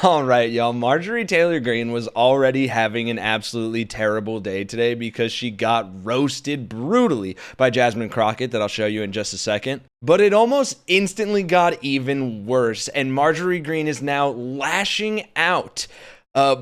All right, y'all. Marjorie Taylor Greene was already having an absolutely terrible day today because she got roasted brutally by Jasmine Crockett, that I'll show you in just a second. But it almost instantly got even worse, and Marjorie Greene is now lashing out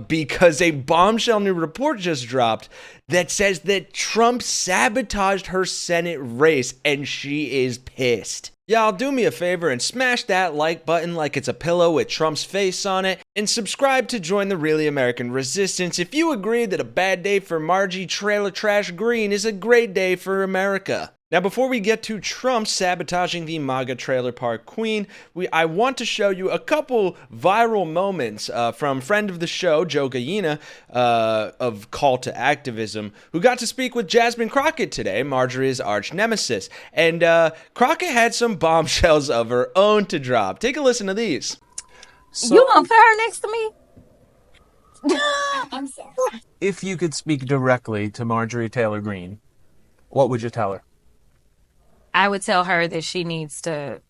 because a bombshell new report just dropped that says that Trump sabotaged her Senate race, and she is pissed. Y'all, do me a favor and smash that like button like it's a pillow with Trump's face on it, and subscribe to join the Really American Resistance if you agree that a bad day for Margie Trailer Trash Greene is a great day for America. Now, before we get to Trump sabotaging the MAGA trailer park queen, I want to show you a couple viral moments from friend of the show, Joe Gallina, of Call to Activism, who got to speak with Jasmine Crockett today, Marjorie's arch nemesis. And Crockett had some bombshells of her own to drop. Take a listen to these. So, you gonna put her next to me? I'm sorry. If you could speak directly to Marjorie Taylor Greene, what would you tell her? I would tell her that she needs to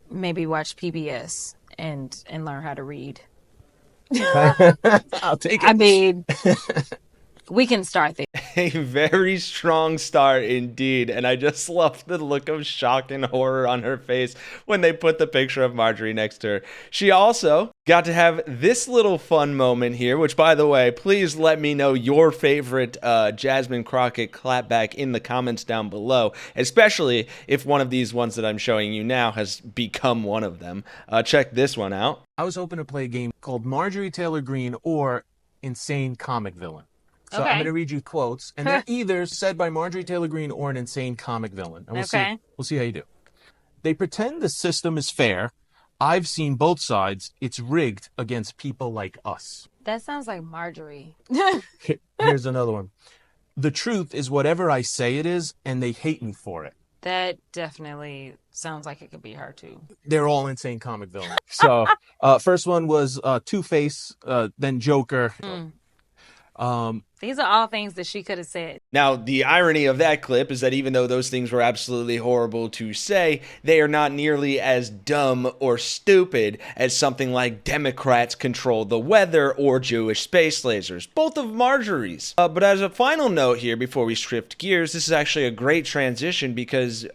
maybe watch PBS and learn how to read. I'll take it. I mean, we can start there. A very strong start indeed, and I just love the look of shock and horror on her face when they put the picture of Marjorie next to her. She also got to have this little fun moment here, which, by the way, please let me know your favorite Jasmine Crockett clapback in the comments down below, especially if one of these ones that I'm showing you now has become one of them. Check this one out. I was hoping to play a game called Marjorie Taylor Greene or Insane Comic Villain. So I'm going to read you quotes, and they're either said by Marjorie Taylor Greene or an insane comic villain. And we'll see how you do. They pretend the system is fair. I've seen both sides. It's rigged against people like us. That sounds like Marjorie. Here's another one. The truth is whatever I say it is, and they hate me for it. That definitely sounds like it could be her, too. They're all insane comic villains. So first one was Two-Face, then Joker. These are all things that she could have said. Now, the irony of that clip is that even though those things were absolutely horrible to say, they are not nearly as dumb or stupid as something like Democrats control the weather or Jewish space lasers, both of Marjorie's. But as a final note here, before we shift gears, this is actually a great transition because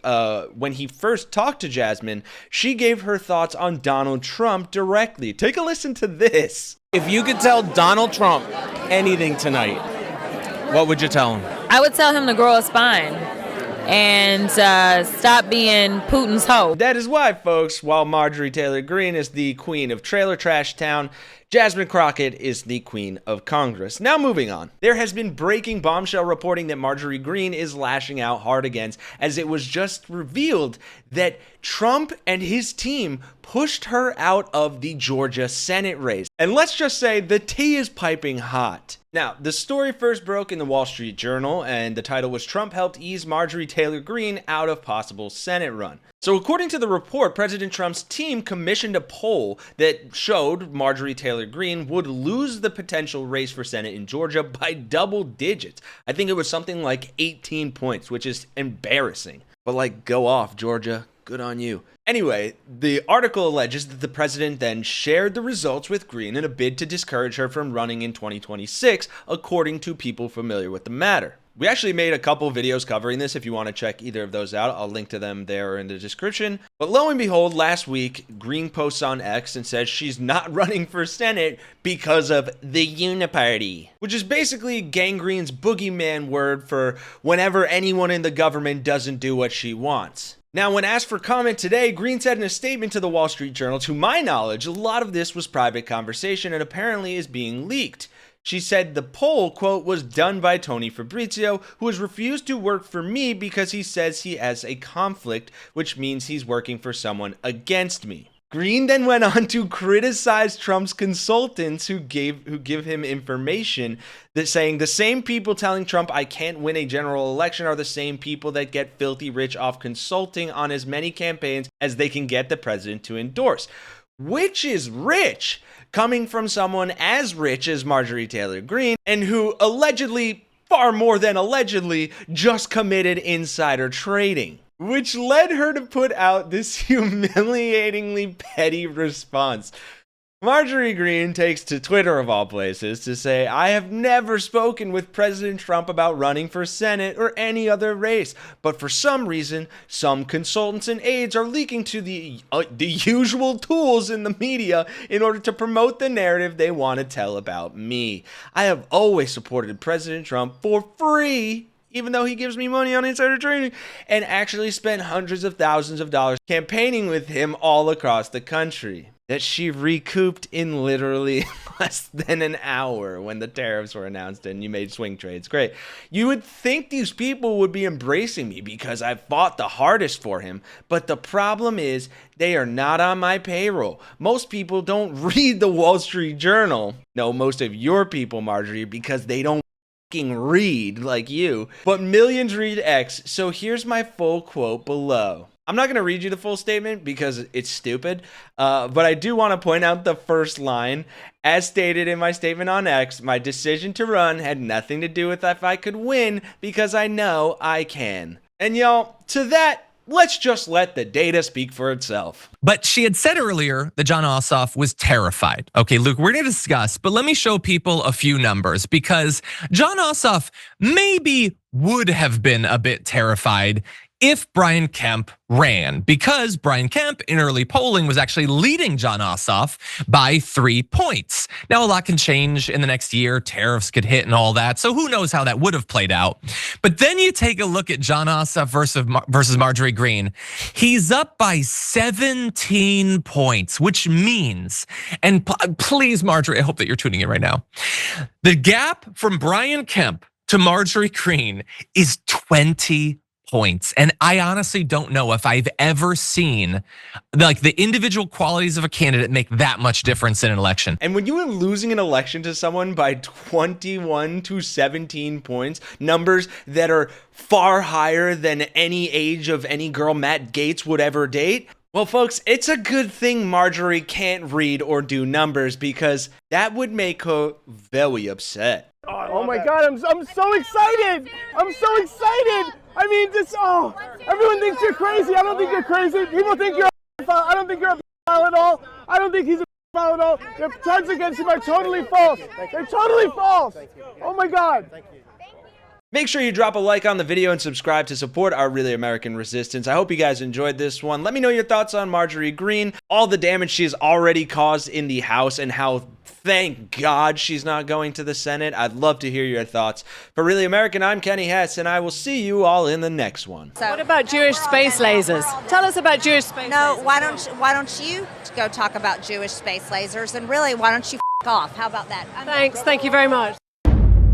when he first talked to Jasmine, she gave her thoughts on Donald Trump directly. Take a listen to this. If you could tell Donald Trump anything tonight, what would you tell him? I would tell him to grow a spine and stop being Putin's hoe. That is why, folks, while Marjorie Taylor Greene is the queen of Trailer Trash Town, Jasmine Crockett is the queen of Congress. Now moving on. There has been breaking bombshell reporting that Marjorie Greene is lashing out hard against, as it was just revealed that Trump and his team pushed her out of the Georgia Senate race. And let's just say the tea is piping hot. Now, the story first broke in the Wall Street Journal, and the title was Trump helped ease Marjorie Taylor Greene out of possible Senate run. So according to the report, President Trump's team commissioned a poll that showed Marjorie Taylor Greene would lose the potential race for Senate in Georgia by double digits. I think it was something like 18 points, which is embarrassing. But like, go off, Georgia. Good on you. Anyway, the article alleges that the president then shared the results with Greene in a bid to discourage her from running in 2026, according to people familiar with the matter. We actually made a couple videos covering this if you want to check either of those out. I'll link to them there in the description. But lo and behold, last week, Greene posts on X and says she's not running for Senate because of the Uniparty, which is basically Gangrene's boogeyman word for whenever anyone in the government doesn't do what she wants. Now, when asked for comment today, Greene said in a statement to the Wall Street Journal, to my knowledge, a lot of this was private conversation and apparently is being leaked. She said the poll, quote, was done by Tony Fabrizio, who has refused to work for me because he says he has a conflict, which means he's working for someone against me. Greene then went on to criticize Trump's consultants who give him information that saying the same people telling Trump I can't win a general election are the same people that get filthy rich off consulting on as many campaigns as they can get the president to endorse. Which is rich, coming from someone as rich as Marjorie Taylor Greene, and who allegedly, far more than allegedly, just committed insider trading. Which led her to put out this humiliatingly petty response. Marjorie Greene takes to Twitter, of all places, to say, "I have never spoken with President Trump about running for Senate or any other race, but for some reason, some consultants and aides are leaking to the usual tools in the media in order to promote the narrative they want to tell about me. I have always supported President Trump for free, even though he gives me money on insider trading, and actually spent hundreds of thousands of dollars campaigning with him all across the country." That she recouped in literally less than an hour when the tariffs were announced and you made swing trades. Great. You would think these people would be embracing me because I fought the hardest for him, but the problem is they are not on my payroll. Most people don't read the Wall Street Journal. No, most of your people, Marjorie, because they don't read like you. But millions read X, so here's my full quote below. I'm not going to read you the full statement because it's stupid, but I do want to point out the first line. As stated in my statement on X, my decision to run had nothing to do with if I could win because I know I can. And y'all, to that, let's just let the data speak for itself. But she had said earlier that Jon Ossoff was terrified. Okay, Luke, we're gonna discuss, but let me show people a few numbers because Jon Ossoff maybe would have been a bit terrified if Brian Kemp ran, because Brian Kemp in early polling was actually leading Jon Ossoff by 3 points. Now, a lot can change in the next year, tariffs could hit and all that, so who knows how that would have played out. But then you take a look at Jon Ossoff versus Marjorie Greene. He's up by 17 points, which means, and please, Marjorie, I hope that you're tuning in right now. The gap from Brian Kemp to Marjorie Greene is 20 points. And I honestly don't know if I've ever seen like the individual qualities of a candidate make that much difference in an election. And when you are losing an election to someone by 21 to 17 points, numbers that are far higher than any age of any girl Matt Gaetz would ever date, well, folks, it's a good thing Marjorie can't read or do numbers because that would make her very upset. Oh my God, I'm so excited. I'm so excited. I mean, everyone thinks you're crazy. I don't think you're crazy. People think you're a pedophile. I don't think you're a pedophile at all. I don't think he's a pedophile at all. The charges against him are totally false. They're totally false. Oh my God. Make sure you drop a like on the video and subscribe to support our Really American Resistance. I hope you guys enjoyed this one. Let me know your thoughts on Marjorie Greene, all the damage she has already caused in the House, and how, thank God, she's not going to the Senate. I'd love to hear your thoughts. For Really American, I'm Kenny Hesse, and I will see you all in the next one. So, what about Jewish space lasers? Tell us about Jewish space lasers. No, why don't you go talk about Jewish space lasers, and really, why don't you f*** off? How about that? Thanks, thank you very much.